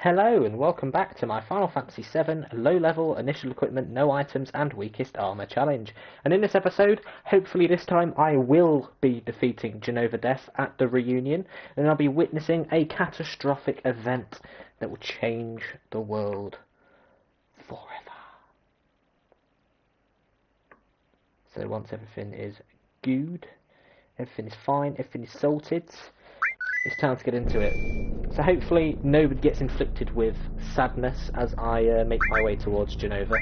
Hello and welcome back to my Final Fantasy VII Low Level Initial Equipment, No Items and Weakest Armour challenge. And in this episode, hopefully this time, I will be defeating Jenova Death at the reunion, and I'll be witnessing a catastrophic event that will change the world forever. So once everything is good, everything is fine, everything is sorted, it's time to get into it. So hopefully nobody gets inflicted with sadness as I make my way towards Jenova.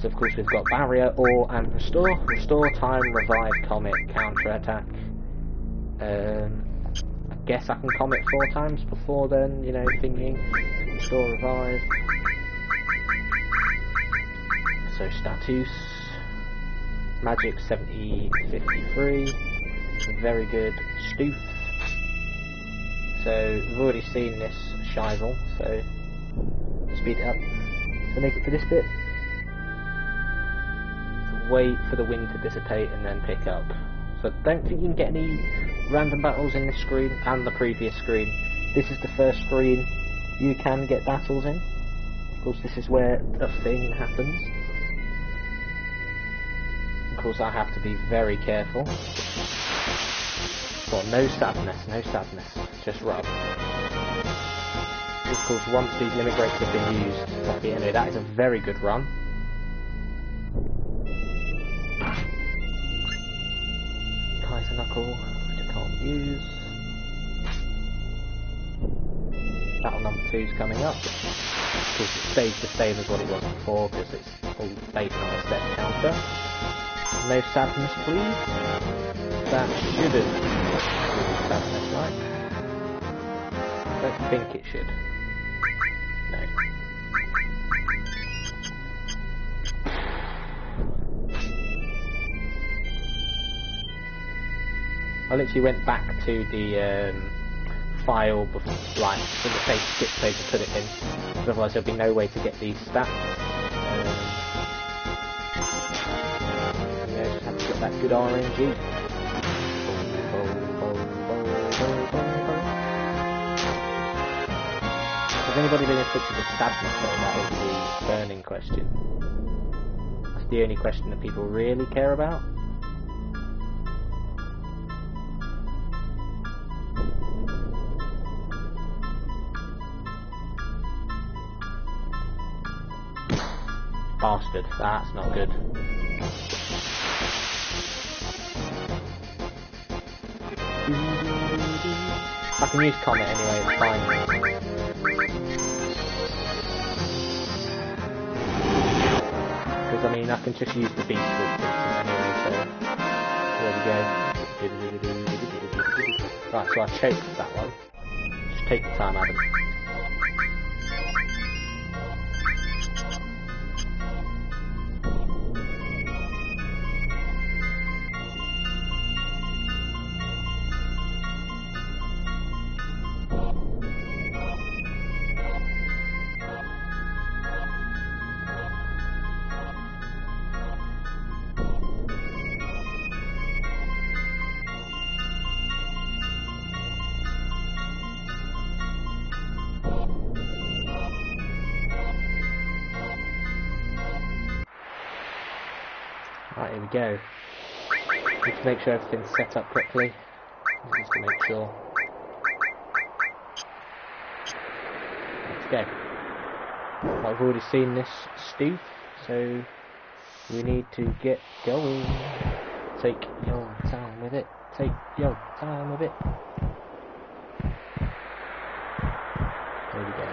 So of course we've got Barrier, Ore and Restore. Restore, Time, Revive, Comet, Counter Attack. I guess I can Comet 4 times before then, you know, thinking. Restore, Revive. So status. Magic 70, 53. Very good. Stoof. So we've already seen this Shival, so speed it up. So make it for this bit. So wait for the wind to dissipate and then pick up. So don't think you can get any random battles in this screen and the previous screen. This is the first screen you can get battles in. Of course this is where a thing happens. Of course I have to be very careful. Well, no sadness, just rub. Of course, once these limit breaks have been used, anyway, that is a very good run. Kaiser Knuckle, which I can't use. Battle number 2 is coming up. Of course, it stays the same as what it was before, because it's all based on a set counter. No sadness, please. That shouldn't sadness, right? I don't think it should. No. I literally went back to the file before, like, in the page, skip page to put it in. Because otherwise there'll be no way to get these stats. Just have to get that good RNG. Has anybody been inflicted with sadness though? That is the burning question. That's the only question that people really care about. Bastard, that's not good. I can use Comet anyway, it's fine. Because I mean, I can just use the beast with anyway, so there we go. Right, so I choked that one. Just take the time, Adam. Right, here we go. Need to make sure everything's set up properly. Just to make sure. Let's go. I've already seen this Stoof, so we need to get going. Take your time with it. Take your time with it. There we go.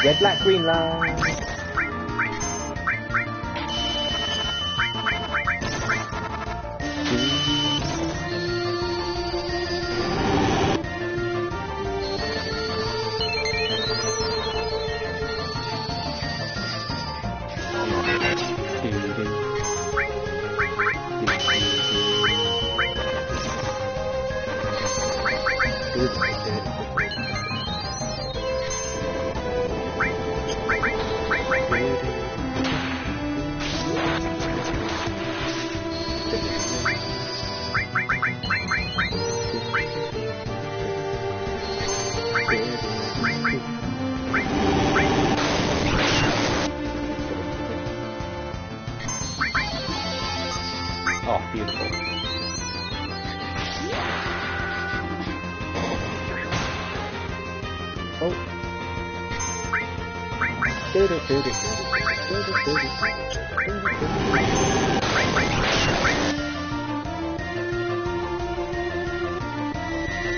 Red, black, green line. beautiful. Oh.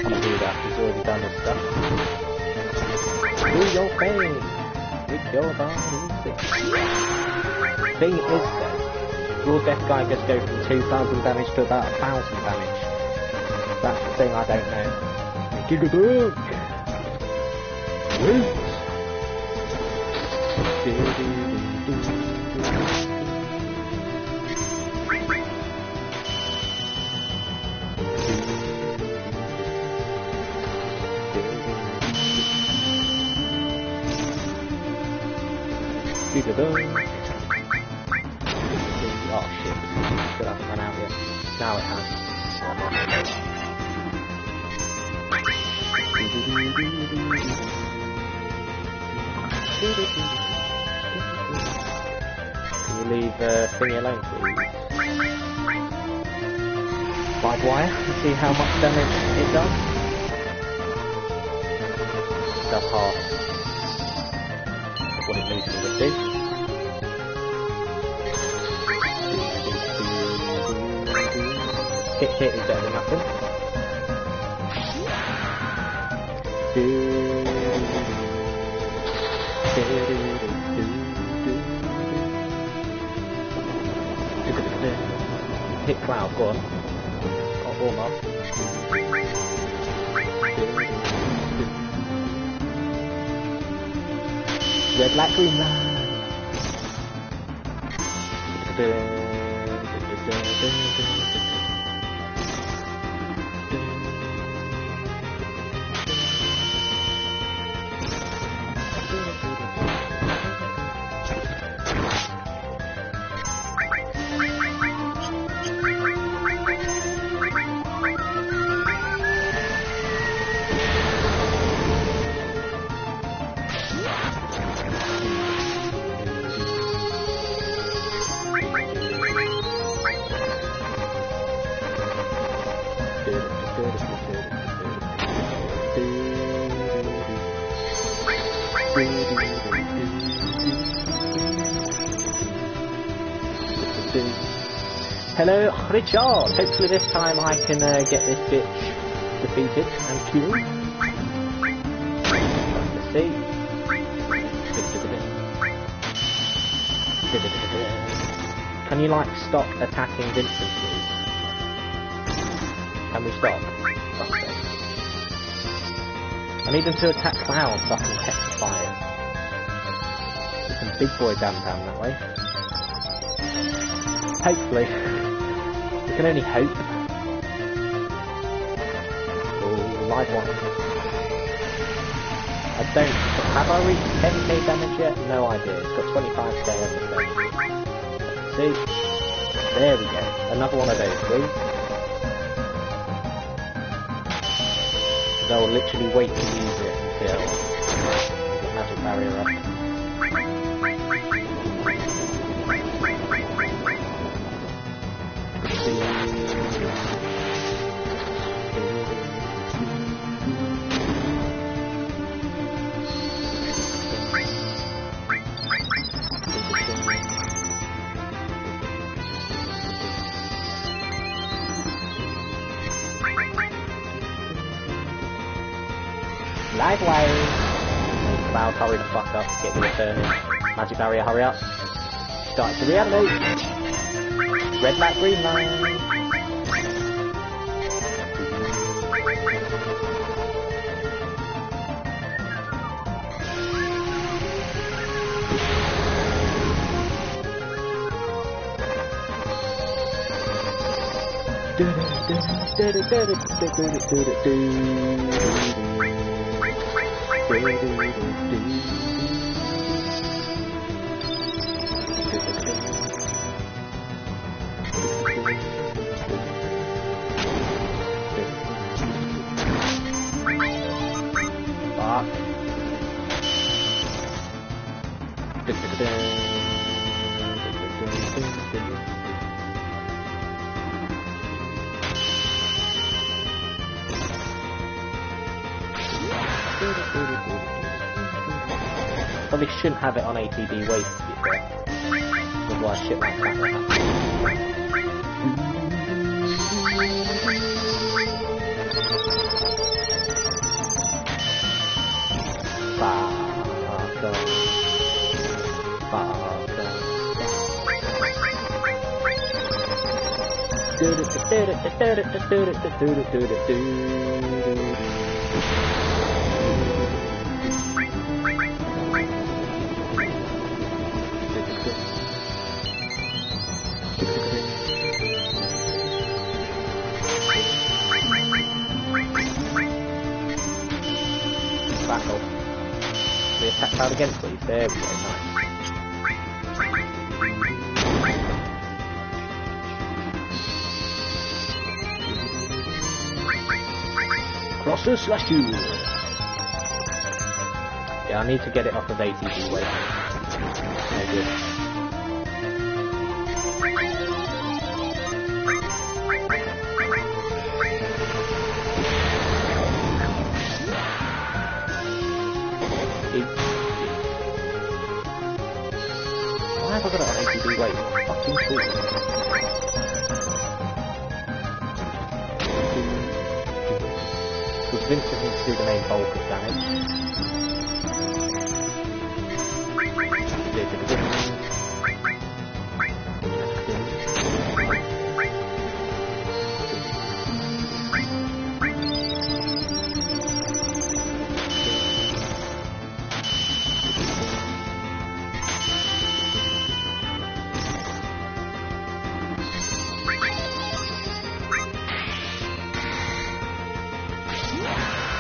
Can't do that, he's already done his stuff. Do your thing with your body. Thing is though, your death guy just go from 2,000 damage to about 1,000 damage. That's the thing I don't know. Gigabook! Oh shit, still hasn't run out yet. Now it has. Can you leave thingy alone, please? Live wire, and see how much damage it does. It does half of what it usually would do. Hit is better than nothing. Hit cloud, go on. Can't warm up. Red light, green light. Hello, Richard! Hopefully this time I can get this bitch defeated and killed. Let's see. Can you like stop attacking Vincent, please? Can we stop? I need them to attack Cloud so I can petrify it. There's some big boy down that way. Hopefully. We can only hope. Oh, live one. I don't... Have I reached 10k damage yet? No idea. It's got 25k everything. See? There we go. Another one of those, please. They'll literally wait to use it until we get magic barrier up. Live wire! Cloud, hurry the fuck up, get the return. Magic barrier, hurry up. Start to reanimate. Red light, green light. probably shouldn't have it on ATB weight, to be fair. Otherwise shit like that will happen. Battle. We attack cloud again, please. There we go, nice. Crosser slash you. Yeah, I need to get it off of ATB weight. No good. Why have I got it on ATB weight? Fucking cool. Because Vince doesn't do the main bulk of damage.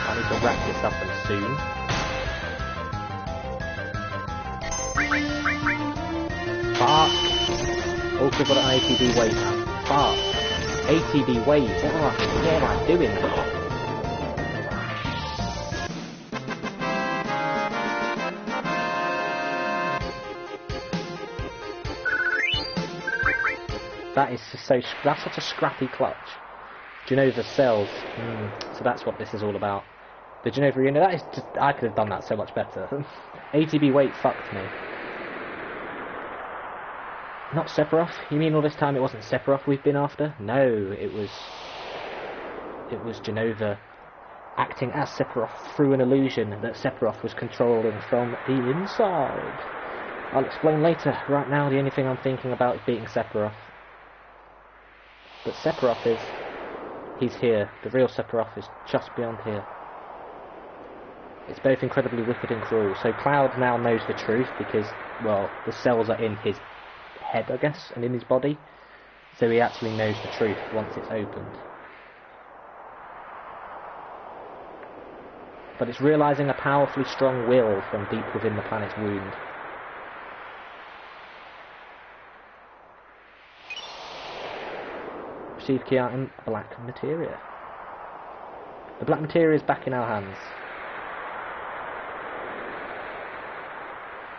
I need to wrap this up and soon. Fuck! Also got an ATB weight now. Fuck! ATB weight! What am I doing? That is just so. That's such a scrappy clutch. Jenova cells. So that's what this is all about. The Jenova unit. That is just. I could have done that so much better. ATB weight fucked me. Not Sephiroth? You mean all this time it wasn't Sephiroth we've been after? No, it was Jenova acting as Sephiroth through an illusion that Sephiroth was controlling from the inside. I'll explain later. Right now, the only thing I'm thinking about is beating Sephiroth. But Sephiroth is... he's here. The real Sephiroth is just beyond here. It's both incredibly wicked and cruel. So Cloud now knows the truth because, well, the cells are in his head, I guess, and in his body. So he actually knows the truth once it's opened. But it's realising a powerfully strong will from deep within the planet's wound. Receive key item, black materia. The black materia is back in our hands.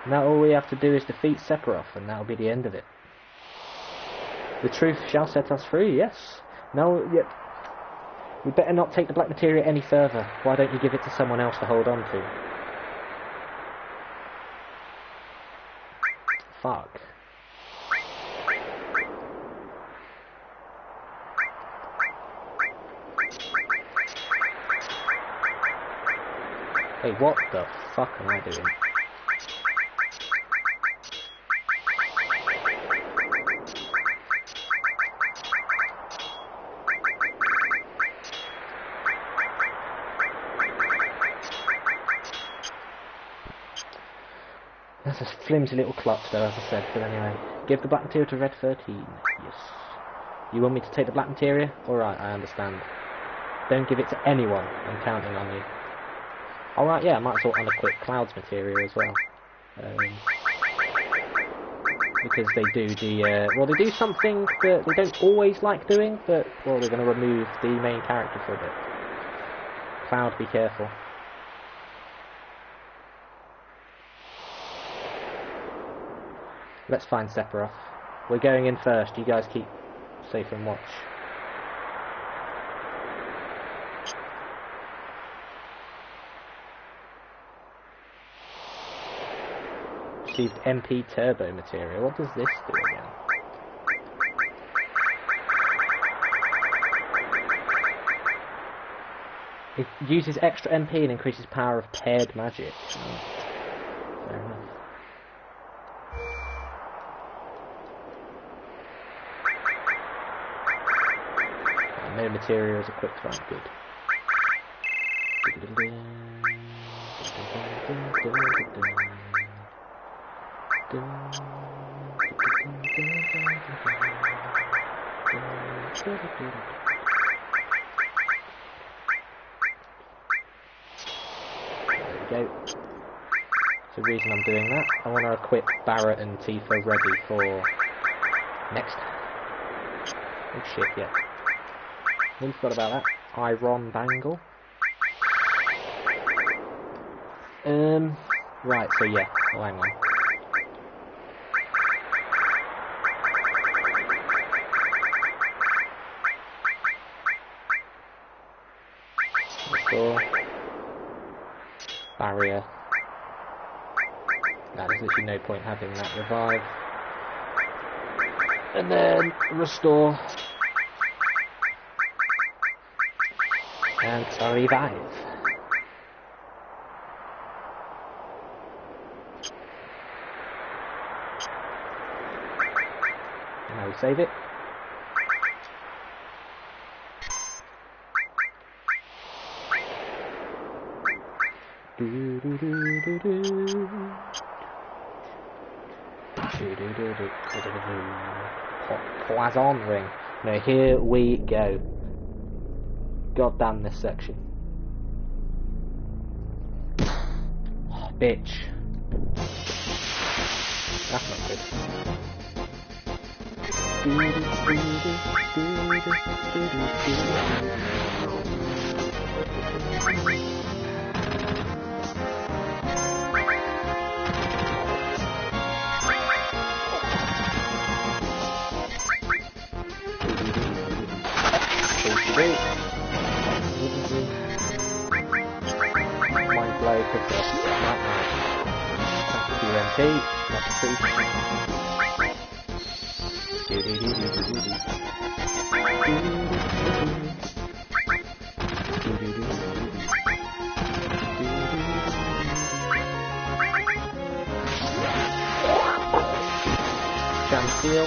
Now all we have to do is defeat Sephiroth, and that'll be the end of it. The truth shall set us free, yes. No, yep. We better not take the black materia any further. Why don't you give it to someone else to hold on to? Fuck. Hey, what the fuck am I doing? That's a flimsy little clutch though, as I said, but anyway. Give the black materia to Red 13. Yes. You want me to take the black materia? Alright, I understand. Don't give it to anyone. I'm counting on you. Alright, yeah, I might as well unequip Cloud's materia as well. Because they do the, well, they do something that they don't always like doing, but, well, they're going to remove the main character for a bit. Cloud, be careful. Let's find Sephiroth. We're going in first, you guys keep safe and watch. received MP turbo material. What does this do again? It uses extra MP and increases power of paired magic. Oh, fair enough. No materials equipped, right, good. There we go. So the reason I'm doing that, I want to equip Barrett and Tifa ready for next. Oh shit, yeah. Nearly forgot about that. Iron Bangle. Right, so yeah. Oh, hang on. Restore. Barrier. Nah, there's literally no point having that revive. And then restore. And revive. Now we save it. Poison ring. Now here we go. God damn this section. Oh, bitch. That's not good. Mind blow, picks it up. Right, nice. Thank you, MP. Much appreciated. Jam seal.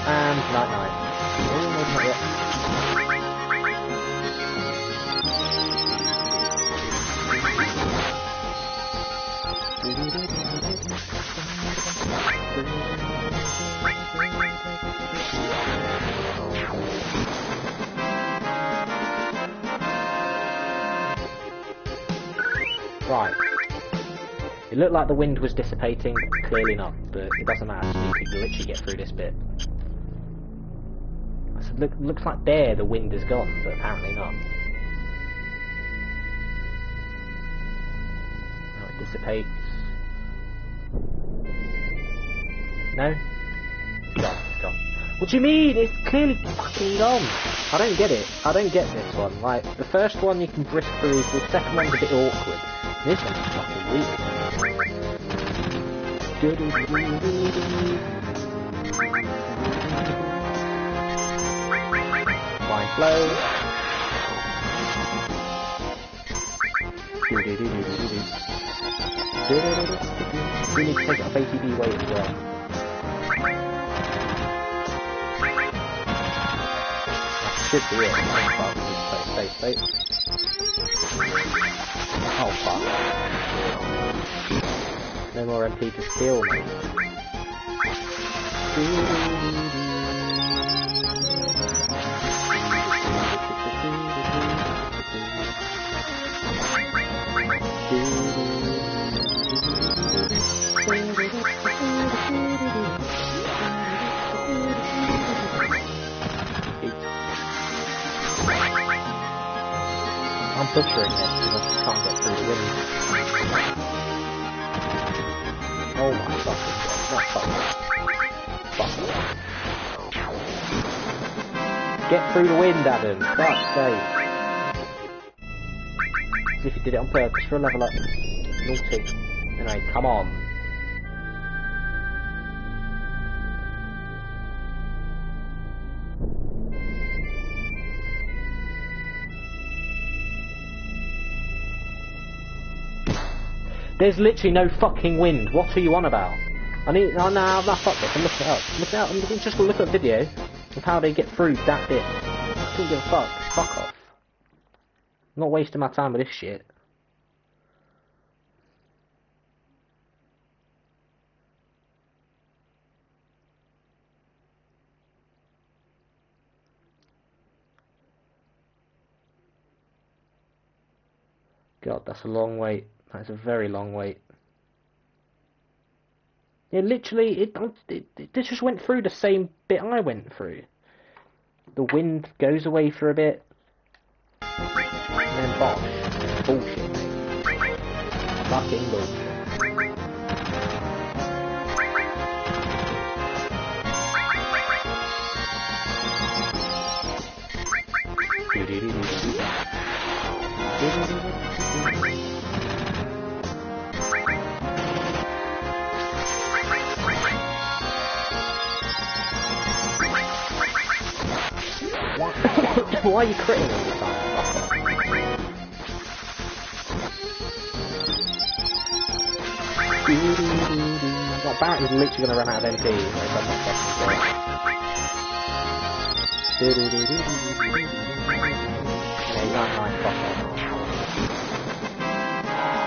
And night night. Oh, not yet. Right. It looked like the wind was dissipating, but clearly not. But it doesn't matter, so you could literally get through this bit. So looks like there the wind is gone, but apparently not. No, it dissipates. No? Gone, gone. What do you mean? It's clearly fucking gone! I don't get it. I don't get this one. Like, the first one you can brisk through, the second one's a bit awkward. This one's fucking weird. Fine flow. We need to take it off ATB weight as well. That should be it. Stay. Oh fuck. No more MP to steal me. I'm butchering it because I can't get through the wind. Oh my fucking god, not fucking. Fuck off. Get through the wind, Adam. Fuck's sake. As if you did it on purpose for a level up. Naughty. Anyway, come on. There's literally no fucking wind. What are you on about? I need. Oh no, fuck this. I'm looking it up. I'm just gonna look at a video of how they get through that bit. I don't give a fuck. Fuck off. I'm not wasting my time with this shit. God, that's a long wait. That's a very long wait. Yeah, literally, it just went through the same bit I went through. The wind goes away for a bit, and then bosh. Bullshit, mate. Fucking bullshit. Why are you critting all the time? Well, Barrett is literally going to run out of MP if I'm not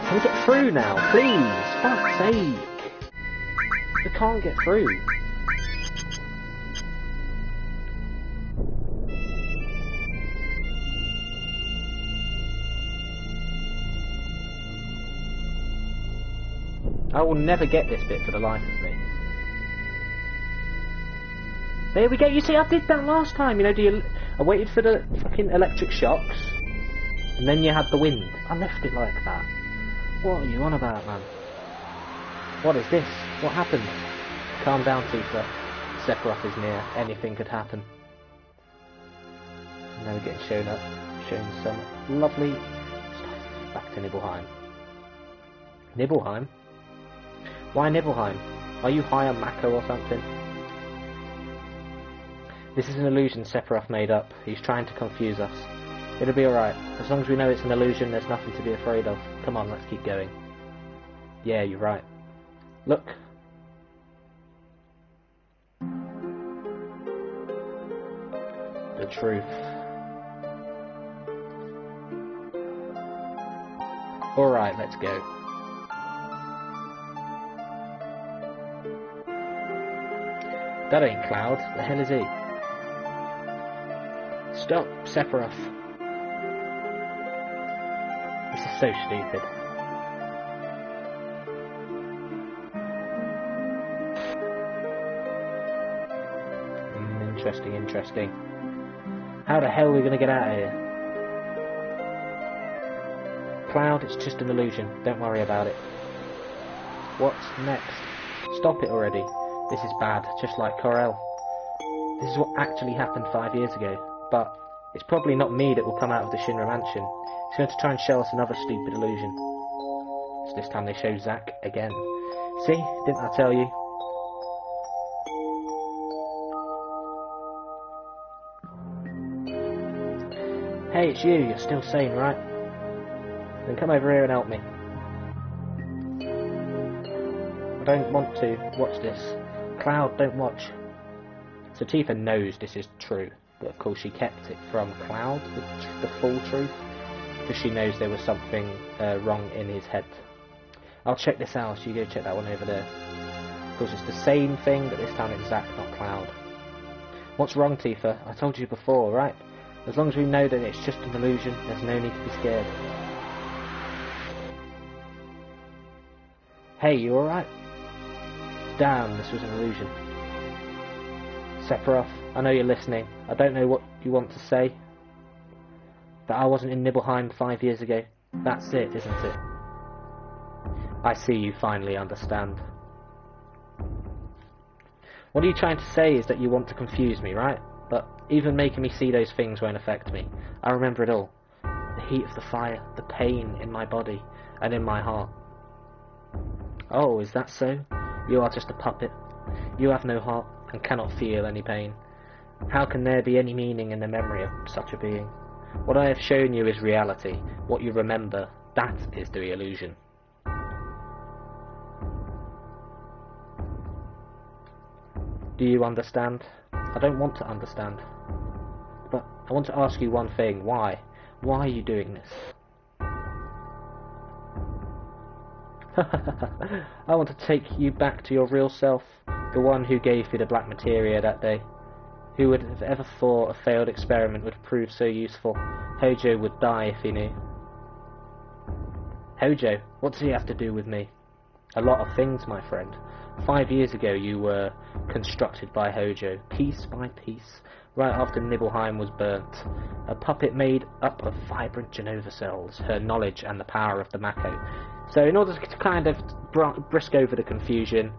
Can we get through now, please? Fuck's sake! We can't get through. I will never get this bit for the life of me. There we go, you see I did that last time, you know, I waited for the fucking electric shocks, and then you had the wind. I left it like that. What are you on about, man? What is this? What happened? Calm down, Tifa. Sephiroth is near. Anything could happen. And now we're getting shown some lovely stuff. Back to Nibelheim. Nibelheim? Why Nibelheim? Are you high on Mako or something? This is an illusion Sephiroth made up. He's trying to confuse us. It'll be alright. As long as we know it's an illusion, there's nothing to be afraid of. Come on, let's keep going. Yeah, you're right. Look. The truth. Alright, let's go. That ain't Cloud. The hell is he? Stop, Sephiroth. This is so stupid. Interesting. How the hell are we going to get out of here? Cloud, it's just an illusion. Don't worry about it. What's next? Stop it already. This is bad, just like Corel. This is what actually happened 5 years ago, but it's probably not me that will come out of the Shinra mansion. He's going to try and show us another stupid illusion. So this time they show Zack again. See? Didn't I tell you? Hey, it's you. You're still sane, right? Then come over here and help me. I don't want to. Watch this. Cloud, don't watch. So Tifa knows this is true, but of course she kept it from Cloud, the full truth, because she knows there was something wrong in his head. I'll check this out, so you go check that one over there. Of course it's the same thing, but this time it's Zack, not Cloud. What's wrong, Tifa? I told you before, right? As long as we know that it's just an illusion, there's no need to be scared. Hey, you alright? Damn, this was an illusion. Sephiroth, I know you're listening. I don't know what you want to say. But I wasn't in Nibelheim 5 years ago. That's it, isn't it? I see you finally understand. What are you trying to say is that you want to confuse me, right? But even making me see those things won't affect me. I remember it all. The heat of the fire, the pain in my body, and in my heart. Oh, is that so? You are just a puppet. You have no heart, and cannot feel any pain. How can there be any meaning in the memory of such a being? What I have shown you is reality. What you remember, that is the illusion. Do you understand? I don't want to understand. But I want to ask you one thing. Why? Why are you doing this? I want to take you back to your real self, the one who gave you the black materia that day. Who would have ever thought a failed experiment would prove so useful? Hojo would die if he knew. Hojo, what does he have to do with me? A lot of things, my friend. 5 years ago you were constructed by Hojo, piece by piece, right after Nibelheim was burnt. A puppet made up of vibrant Jenova cells, her knowledge and the power of the Mako. So in order to kind of brisk over the confusion,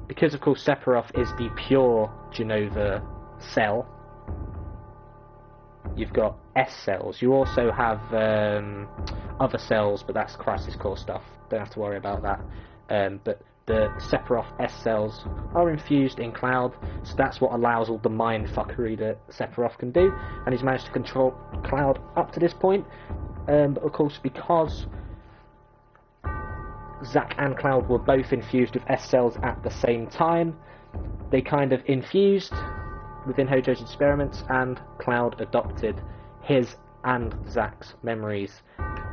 because of course Sephiroth is the pure Jenova cell, you've got S cells. You also have other cells, but that's Crisis Core stuff. Don't have to worry about that. But the Sephiroth S cells are infused in Cloud, so that's what allows all the mind fuckery that Sephiroth can do, and he's managed to control Cloud up to this point. But of course, because Zack and Cloud were both infused with S cells at the same time, they kind of infused within Hojo's experiments, and Cloud adopted his and Zack's memories,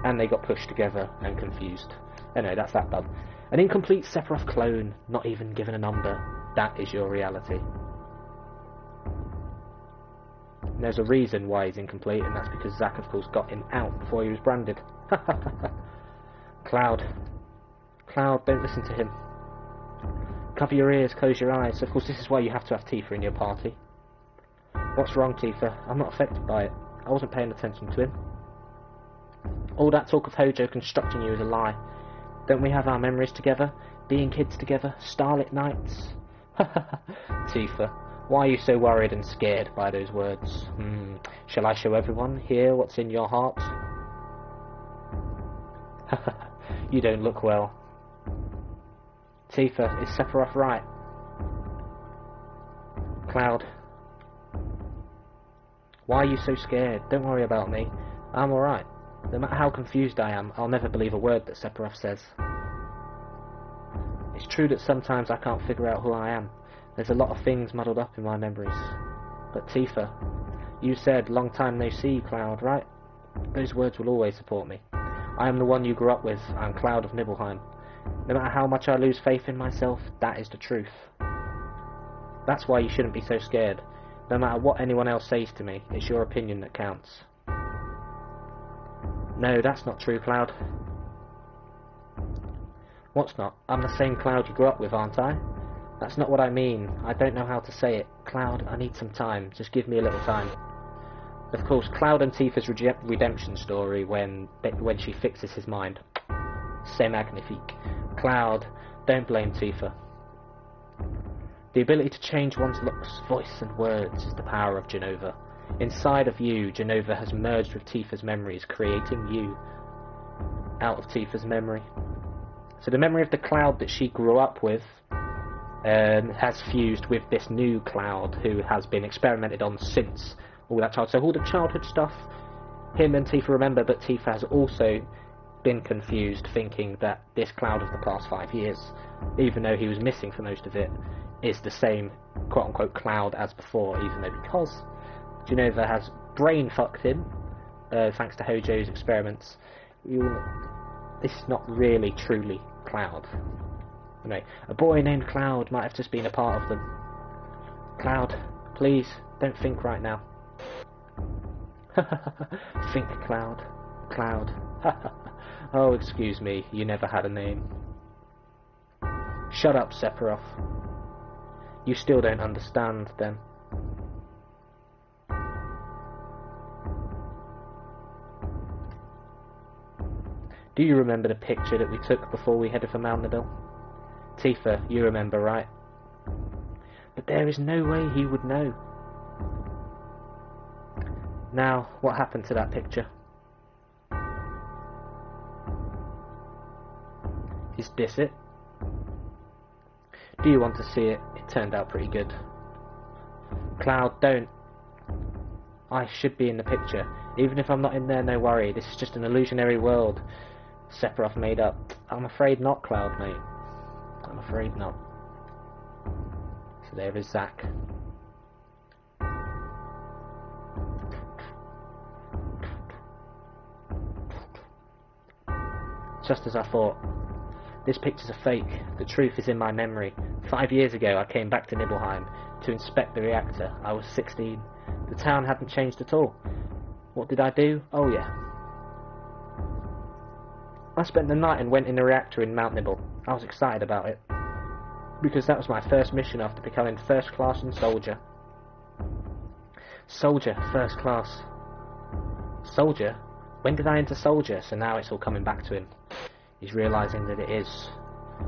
and they got pushed together and confused. Anyway, that's that done. An incomplete Sephiroth clone, not even given a number. That is your reality. And there's a reason why he's incomplete, and that's because Zack, of course, got him out before he was branded. Cloud. Cloud, don't listen to him. Cover your ears, close your eyes. Of course, this is why you have to have Tifa in your party. What's wrong, Tifa? I'm not affected by it. I wasn't paying attention to him. All that talk of Hojo constructing you is a lie. Don't we have our memories together? Being kids together? Starlit nights? Tifa, why are you so worried and scared by those words? Shall I show everyone here what's in your heart? You don't look well. Tifa, is Sephiroth right? Cloud. Why are you so scared? Don't worry about me. I'm alright. No matter how confused I am, I'll never believe a word that Sephiroth says. It's true that sometimes I can't figure out who I am. There's a lot of things muddled up in my memories. But Tifa, you said long time no see, Cloud, right? Those words will always support me. I am the one you grew up with. I am Cloud of Nibelheim. No matter how much I lose faith in myself, that is the truth. That's why you shouldn't be so scared. No matter what anyone else says to me, it's your opinion that counts. No, that's not true, Cloud. What's not? I'm the same Cloud you grew up with, aren't I? That's not what I mean. I don't know how to say it. Cloud, I need some time. Just give me a little time. Of course, Cloud and Tifa's redemption story when she fixes his mind. C'est magnifique. Cloud, don't blame Tifa. The ability to change one's looks, voice and words is the power of Jenova. Inside of you, Jenova has merged with Tifa's memories, creating you out of Tifa's memory. So the memory of the Cloud that she grew up with has fused with this new Cloud who has been experimented on since all that child. So all the childhood stuff, him and Tifa remember, but Tifa has also been confused, thinking that this Cloud of the past 5 years, even though he was missing for most of it, is the same quote-unquote Cloud as before, even though because Jenova has brain-fucked him, thanks to Hojo's experiments, this is not really truly Cloud. Anyway, a boy named Cloud might have just been a part of them. Cloud, please, don't think right now. Think, Cloud. Cloud. Oh, excuse me, you never had a name. Shut up, Sephiroth. You still don't understand, then. Do you remember the picture that we took before we headed for Mount Nabil? Tifa, you remember, right? But there is no way he would know. Now, what happened to that picture? Is this it? Do you want to see it? It turned out pretty good. Cloud, don't. I should be in the picture. Even if I'm not in there, no worry. This is just an illusionary world Sephiroth made up. I'm afraid not, Cloud, mate. I'm afraid not. So there is Zack. Just as I thought. This picture's a fake. The truth is in my memory. 5 years ago I came back to Nibelheim to inspect the reactor. I was 16. The town hadn't changed at all. What did I do? Oh yeah. I spent the night and went in the reactor in Mount Nibel. I was excited about it. Because that was my first mission after becoming first class in Soldier. Soldier, first class. Soldier? When did I enter Soldier? So now it's all coming back to him. He's realising that it is.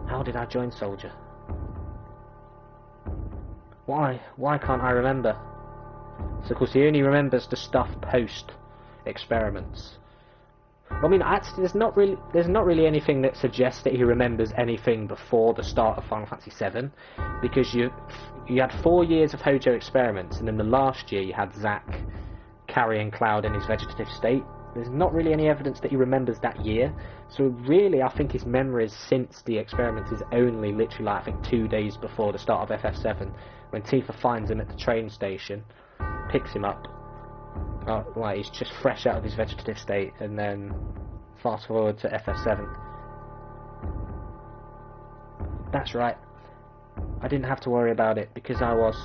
How did I join Soldier? Why? Why can't I remember? So of course he only remembers the stuff post experiments. I mean, actually, there's not really anything that suggests that he remembers anything before the start of Final Fantasy VII, because you had 4 years of Hojo experiments, and then the last year you had Zack carrying Cloud in his vegetative state. There's not really any evidence that he remembers that year, so really I think his memories since the experiment is only literally like, I think 2 days before the start of FF7, when Tifa finds him at the train station, picks him up. Like he's just fresh out of his vegetative state, and then fast forward to FF7. That's right. I didn't have to worry about it because I was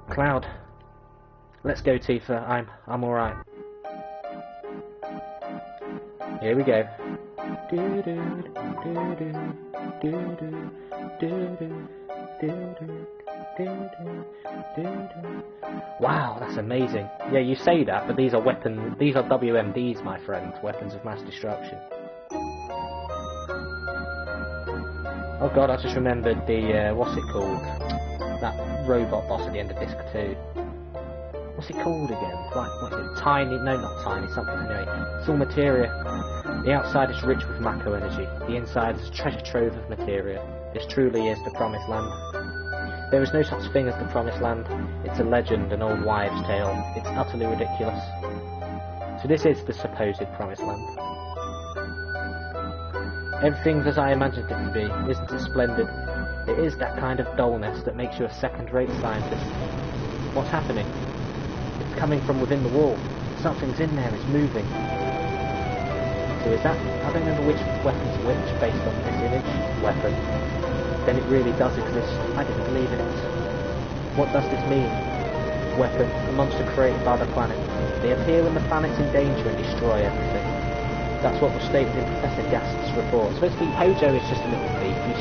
Cloud. Let's go, Tifa. I'm all right. Here we go. Wow, that's amazing. Yeah, you say that, but these are weapons. These are WMDs, my friend. Weapons of mass destruction. Oh god, I just remembered the what's it called? That robot boss at the end of Disc 2. What's it called again? Like, what's it? Tiny? No, not tiny. Something anyway. It's all materia. The outside is rich with Mako energy. The inside is a treasure trove of materia. This truly is the Promised Land. There is no such thing as the Promised Land. It's a legend, an old wives' tale. It's utterly ridiculous. So this is the supposed Promised Land. Everything's as I imagined it to be. Isn't it splendid? It is that kind of dullness that makes you a second-rate scientist. What's happening? It's coming from within the wall. Something's in there, it's moving. So is that... I don't remember which weapon's which based on this image. Weapon. Then it really does exist. I didn't believe in it. What does this mean? Weapon. A monster created by the planet. They appear when the planet's in danger and destroy everything. That's what was stated in Professor Gast's report. So basically, Hojo is just a little thief. He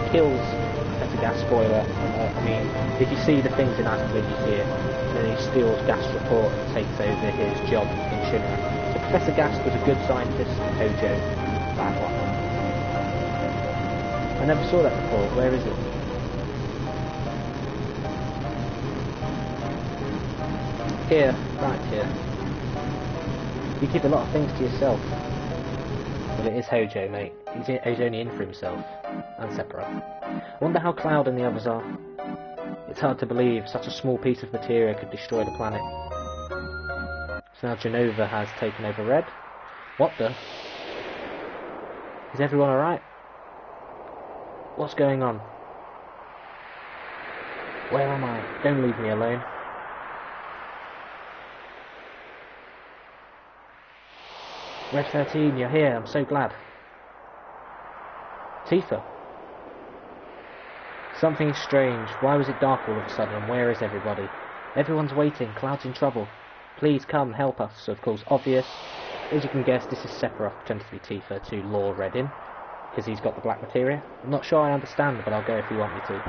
kills Professor Gast, spoiler. I mean, if you see the things in Asgard, you see it. And then he steals Gast's report and takes over his job in Shinra. So Professor Gast was a good scientist, Hojo, bad one. I never saw that before. Where is it? Here. Right here. You keep a lot of things to yourself. Well, it is Hojo, mate. He's only in for himself. And Sephiroth. I wonder how Cloud and the others are. It's hard to believe such a small piece of materia could destroy the planet. So now Jenova has taken over Red. What the? Is everyone alright? What's going on? Where am I? Don't leave me alone. Red 13, you're here. I'm so glad. Tifa. Something is strange. Why was it dark all of a sudden, and where is everybody? Everyone's waiting. Cloud's in trouble. Please come, help us. So of course, obvious. As you can guess, this is Sephiroth pretending to be Tifa to lure Red in, because he's got the black materia. I'm not sure I understand, but I'll go if you want me to.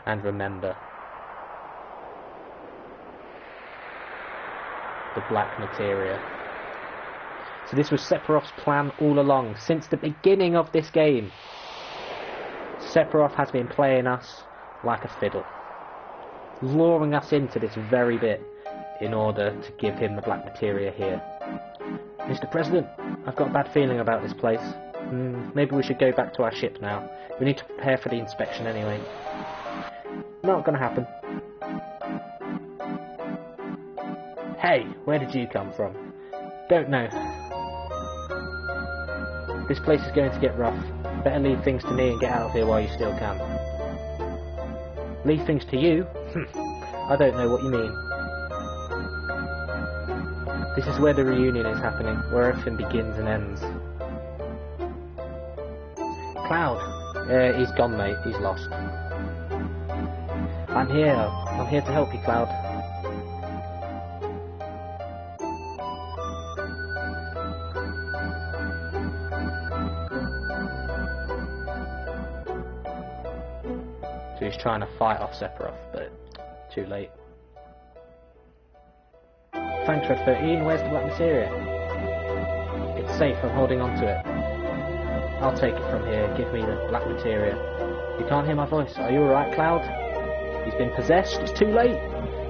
And remember. the black materia. So this was Sephiroth's plan all along, since the beginning of this game. Sephiroth has been playing us like a fiddle, luring us into this very bit in order to give him the black materia here. Mr. President, I've got a bad feeling about this place. Maybe we should go back to our ship now. We need to prepare for the inspection anyway. Not gonna happen. Hey, where did you come from? Don't know. This place is going to get rough. Better leave things to me and get out of here while you still can. Leave things to you? I don't know what you mean. This is where the reunion is happening, where everything begins and ends. Cloud! He's gone, mate. He's lost. I'm here. I'm here to help you, Cloud. So he's trying to fight off Sephiroth, but too late. Thanks, Red 13. Where's the black materia? It's safe. I'm holding on to it. I'll take it from here. Give me the black materia. You can't hear my voice. Are you alright, Cloud? He's been possessed. It's too late.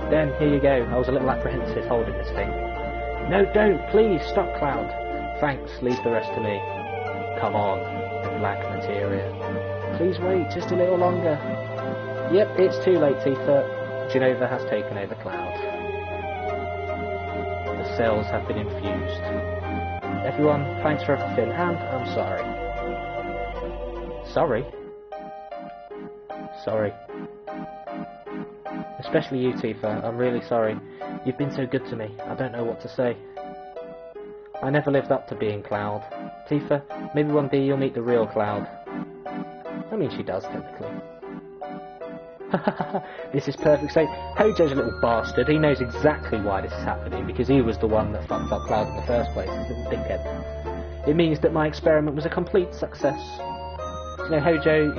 Then, here you go. I was a little apprehensive holding this thing. No, don't. Please, stop, Cloud. Thanks. Leave the rest to me. Come on. The black materia. Please wait just a little longer. Yep, it's too late, Tifa. Jenova has taken over Cloud. The cells have been infused. Everyone, thanks for everything, and I'm sorry. Sorry? Sorry. Especially you, Tifa. I'm really sorry. You've been so good to me. I don't know what to say. I never lived up to being Cloud. Tifa, maybe one day you'll meet the real Cloud. I mean, she does, technically. This is perfect. So, Hojo's a little bastard. He knows exactly why this is happening, because he was the one that fucked up Cloud in the first place. He's a little dickhead. It means that my experiment was a complete success. You know, Hojo,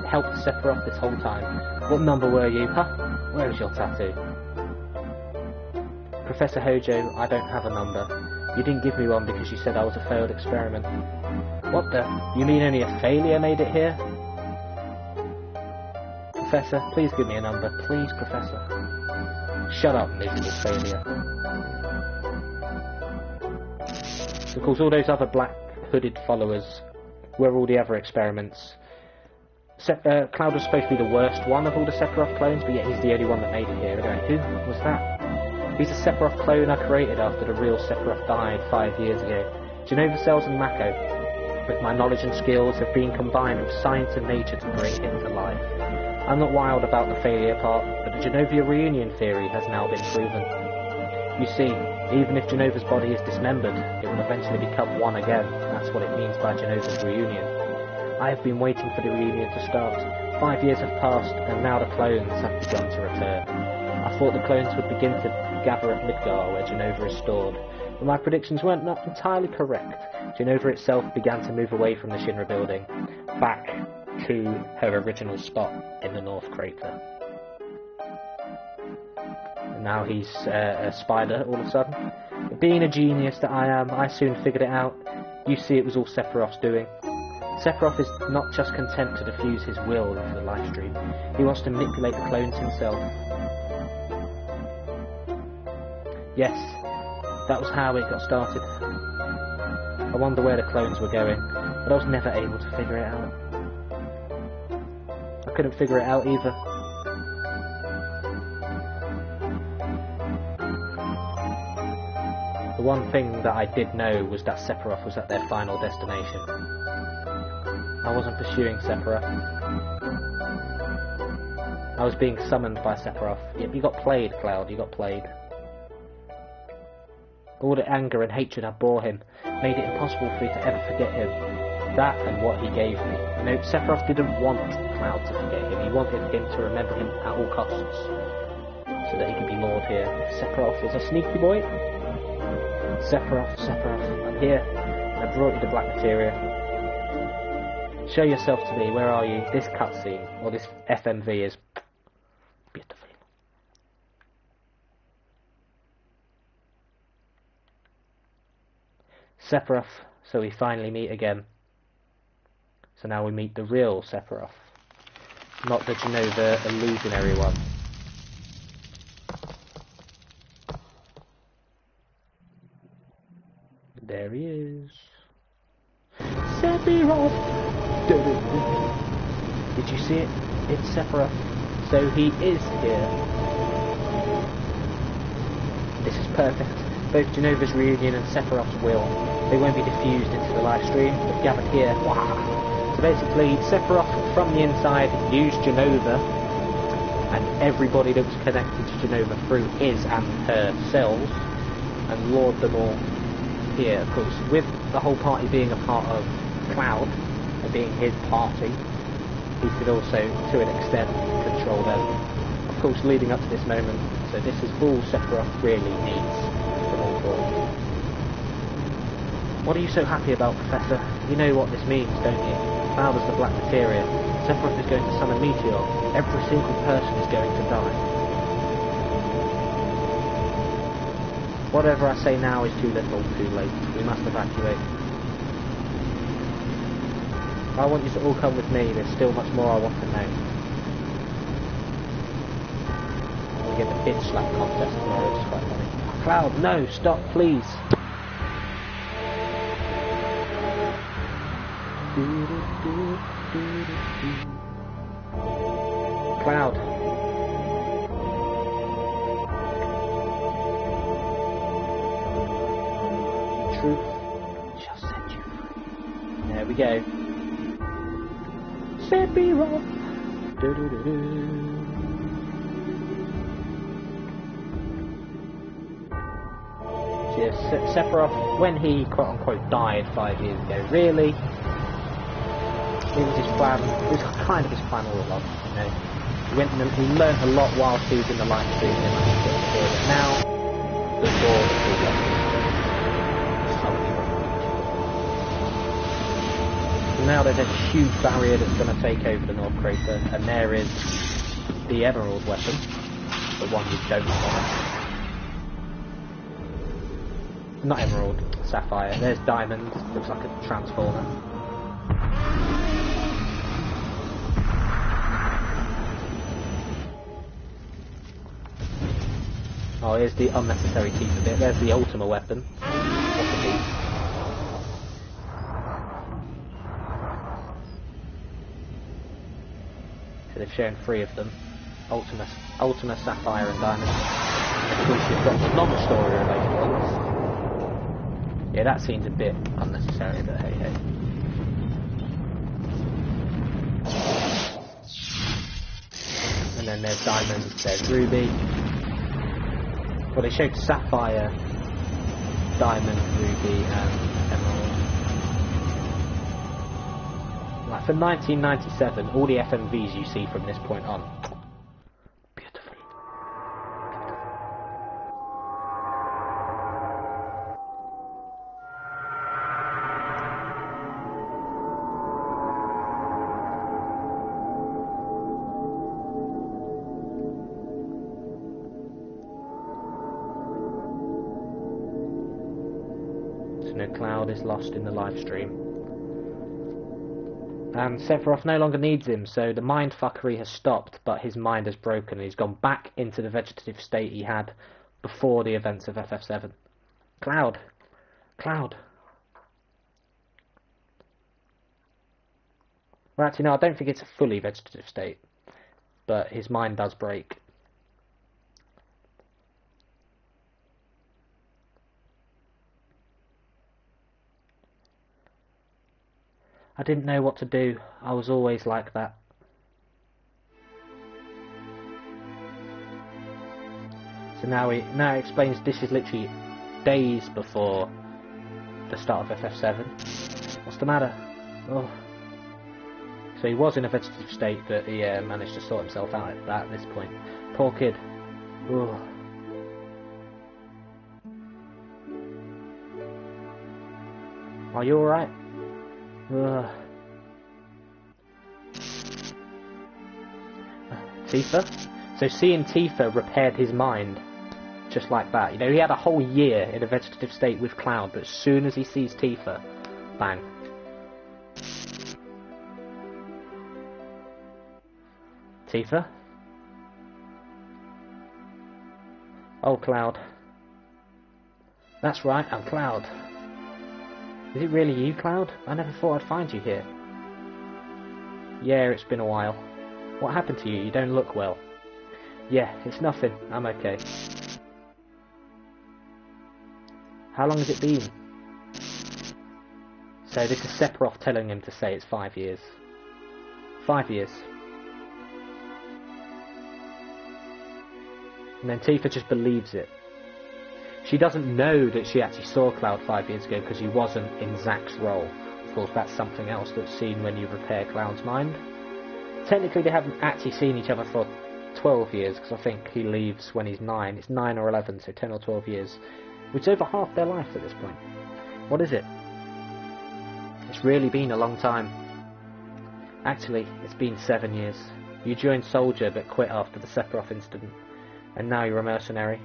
helped Sephiroth this whole time. What number were you, huh? Where is your tattoo? Professor Hojo, I don't have a number. You didn't give me one because you said I was a failed experiment. What the? You mean only a failure made it here? Professor, please give me a number. Please, Professor. Shut up, miserable failure. Of course, all those other black hooded followers were all the other experiments. Cloud was supposed to be the worst one of all the Sephiroth clones, but yet he's the only one that made it here. Going, who was that? He's a Sephiroth clone I created after the real Sephiroth died 5 years ago. Jenova cells and Mako, with my knowledge and skills, have been combined with science and nature to bring him to life. I'm not wild about the failure part, but the Jenova reunion theory has now been proven. You see, even if Jenova's body is dismembered, it will eventually become one again. That's what it means by Jenova's reunion. I have been waiting for the reunion to start. 5 years have passed, and now the clones have begun to return. I thought the clones would begin to gather at Midgar, where Jenova is stored, but my predictions weren't not entirely correct. Jenova itself began to move away from the Shinra building, back to her original spot in the North Crater. And now he's a spider all of a sudden. But being a genius that I am, I soon figured it out. You see, it was all Sephiroth's doing. Sephiroth is not just content to diffuse his will into the life stream. He wants to manipulate the clones himself. Yes, that was how it got started. I wonder where the clones were going, but I was never able to figure it out. I couldn't figure it out either. The one thing that I did know was that Sephiroth was at their final destination. I wasn't pursuing Sephiroth. I was being summoned by Sephiroth. Yep, you got played, Cloud, you got played. All the anger and hatred I bore him made it impossible for me to ever forget him. That and what he gave me. Sephiroth didn't want Cloud to forget him. He wanted him to remember him at all costs, so that he could be Lord here. Sephiroth is a sneaky boy. Sephiroth, I'm here. I brought you the black materia. Show yourself to me. Where are you? This cutscene, or this FMV, is beautiful. Sephiroth, so we finally meet again. So now we meet the real Sephiroth, not the Jenova illusionary one. There he is. Sephiroth! Did you see it? It's Sephiroth. So he is here. This is perfect. Both Jenova's reunion and Sephiroth's will. They won't be diffused into the live stream, but gathered here. So basically, Sephiroth from the inside used Jenova, and everybody that was connected to Jenova through his and her cells, and lured them all here. Of course, with the whole party being a part of Cloud, and being his party, he could also, to an extent, control them. Of course, leading up to this moment, so this is all Sephiroth really needs from all four. What are you so happy about, Professor? You know what this means, don't you? Cloud is the black materia. Sephiroth is going to summon Meteor. Every single person is going to die. Whatever I say now is too little, too late. We must evacuate. I want you to all come with me. There's still much more I want to know. We get the bitch slap contest tomorrow, which is quite funny. Cloud, no, stop, please. Cloud. Truth shall set you free. There we go. Sephiroth. Yes, Sephiroth, when he quote-unquote died 5 years ago, really, it was his plan. It was kind of his plan all along. You know, he learned a lot whilst he was in the live stream, and now the door is open. Now there's a huge barrier that's going to take over the North Crater, and there is the Emerald weapon, the one we don't want. Not Emerald, Sapphire. There's Diamond, looks like a transformer. Oh, here's the unnecessary Tifa bit. There's the Ultima weapon. What's the piece? So they've shown 3 of them. Ultima, Sapphire and Diamond. And of course you've got the non-story related ones. Yeah, that seems a bit unnecessary, but hey hey. And then there's Diamond, there's Ruby. Well, they showed Sapphire, Diamond, Ruby and Emerald. Like, for 1997, all the FMVs you see from this point on. Beautiful. So no Cloud is lost in the live stream. And Sephiroth no longer needs him, so the mind fuckery has stopped, but his mind has broken and he's gone back into the vegetative state he had before the events of FF7. Cloud. Cloud. Well, actually, no, I don't think it's a fully vegetative state, but his mind does break. I didn't know what to do. I was always like that. So now it explains this is literally days before the start of FF7. What's the matter? Oh. So he was in a vegetative state, but he managed to sort himself out at this point. Poor kid. Oh. Are you alright? Tifa? So seeing Tifa repaired his mind just like that. You know, he had a whole year in a vegetative state with Cloud, but as soon as he sees Tifa, bang. Tifa? Oh, Cloud. That's right, I'm Cloud. Is it really you, Cloud? I never thought I'd find you here. Yeah, it's been a while. What happened to you? You don't look well. Yeah, it's nothing. I'm okay. How long has it been? So this is Sephiroth telling him to say it's 5 years. 5 years. And then Tifa just believes it. She doesn't know that she actually saw Cloud 5 years ago because he wasn't in Zack's role. Of course, that's something else that's seen when you repair Cloud's mind. Technically, they haven't actually seen each other for 12 years, because I think he leaves when he's 9. It's 9 or 11, so 10 or 12 years. Which is over half their life at this point. What is it? It's really been a long time. Actually, it's been 7 years. You joined Soldier, but quit after the Sephiroth incident. And now you're a mercenary.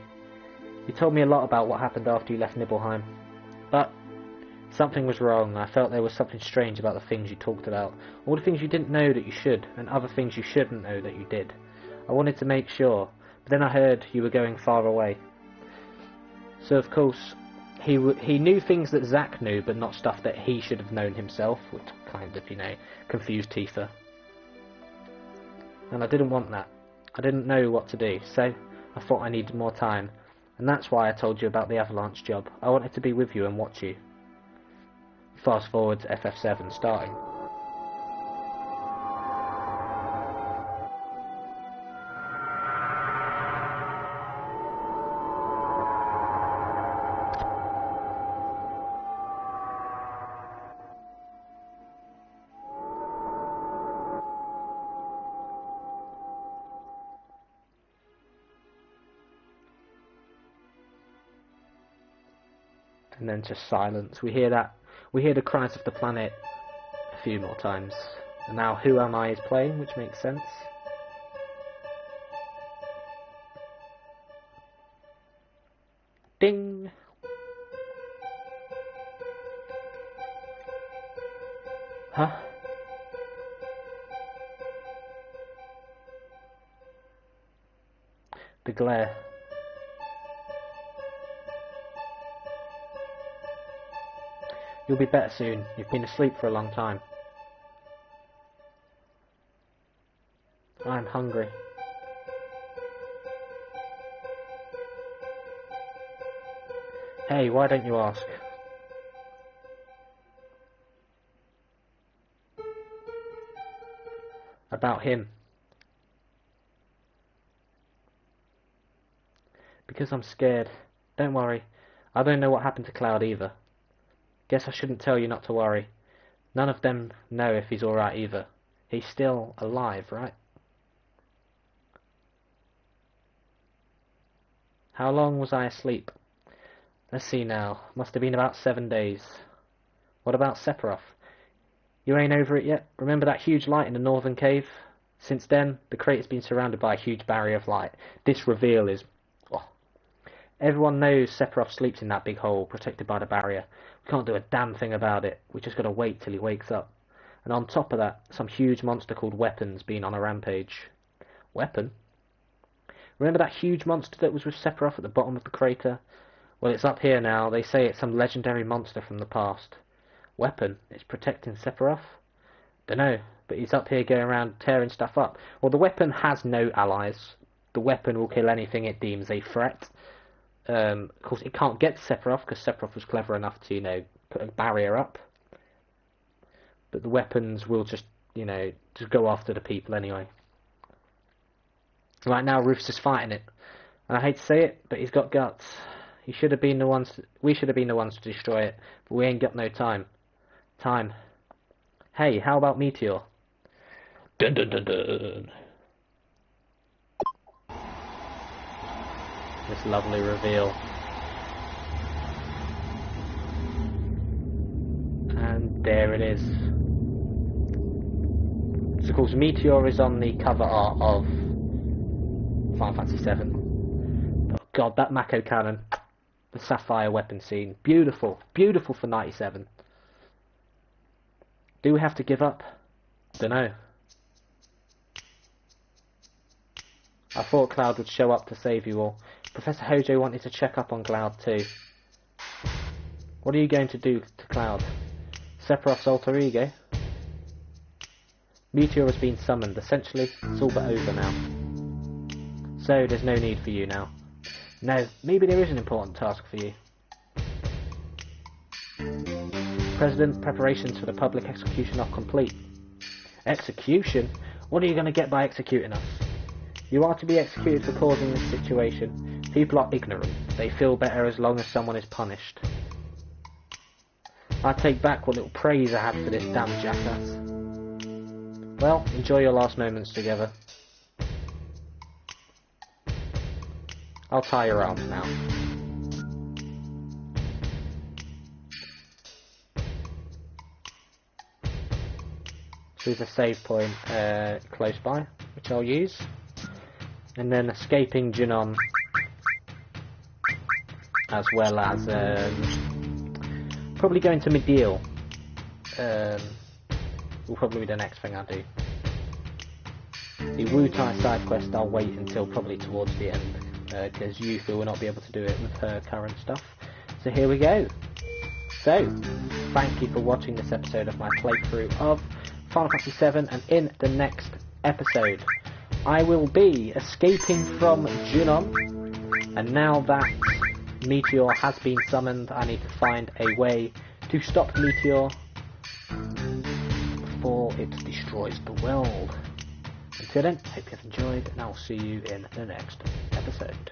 You told me a lot about what happened after you left Nibelheim. But something was wrong. I felt there was something strange about the things you talked about. All the things you didn't know that you should, and other things you shouldn't know that you did. I wanted to make sure, but then I heard you were going far away. So of course, he knew things that Zack knew, but not stuff that he should have known himself, which kind of, you know, confused Tifa. And I didn't want that. I didn't know what to do, so I thought I needed more time. And that's why I told you about the Avalanche job. I wanted to be with you and watch you. Fast forward to FF7 starting. And then just silence. We hear the cries of the planet a few more times. And now Who Am I is playing, which makes sense. Ding! Huh? The glare. You'll be better soon. You've been asleep for a long time. I'm hungry. Hey, why don't you ask? About him. Because I'm scared. Don't worry. I don't know what happened to Cloud either. Guess I shouldn't tell you not to worry. None of them know if he's alright either. He's still alive, right? How long was I asleep? Let's see now. Must have been about 7 days. What about Sephiroth? You ain't over it yet? Remember that huge light in the northern cave? Since then, the crater's been surrounded by a huge barrier of light. This reveal is... Oh. Everyone knows Sephiroth sleeps in that big hole, protected by the barrier. We can't do a damn thing about it. We just gotta wait till he wakes up. And on top of that, some huge monster called Weapon's been on a rampage. Weapon? Remember that huge monster that was with Sephiroth at the bottom of the crater? Well, it's up here now. They say it's some legendary monster from the past. Weapon? It's protecting Sephiroth? Dunno, but he's up here going around tearing stuff up. Well, the Weapon has no allies. The Weapon will kill anything it deems a threat. Of course, it can't get to Sephiroth, because Sephiroth was clever enough to, you know, put a barrier up. But the Weapons will just, you know, just go after the people anyway. Right now, Rufus is fighting it. And I hate to say it, but he's got guts. We should have been the ones to destroy it, but we ain't got no time. Hey, how about Meteor? Dun dun dun dun. This lovely reveal. And there it is. So of course Meteor is on the cover art of Final Fantasy VII. But of god, that Mako cannon. The sapphire weapon scene. Beautiful. Beautiful for 97. Do we have to give up? Dunno. I thought Cloud would show up to save you all. Professor Hojo wanted to check up on Cloud too. What are you going to do to Cloud? Sephiroth's alter ego? Meteor has been summoned. Essentially, it's all but over now. So, there's no need for you now. No, maybe there is an important task for you. President, preparations for the public execution are complete. Execution? What are you going to get by executing us? You are to be executed for causing this situation. People are ignorant. They feel better as long as someone is punished. I take back what little praise I had for this damn jackass. Well, enjoy your last moments together. I'll tie your arms now. So there's a save point close by, which I'll use. And then escaping Junon, as well as probably going to Mideel. Will probably be the next thing I do. The Wu-Tai side quest I'll wait until probably towards the end, because Yufu will not be able to do it with her current stuff. So here we go. So, thank you for watching this episode of my playthrough of Final Fantasy VII, and in the next episode I will be escaping from Junon, and now that Meteor has been summoned, I need to find a way to stop Meteor before it destroys the world. Until then, hope you have enjoyed, and I'll see you in the next episode.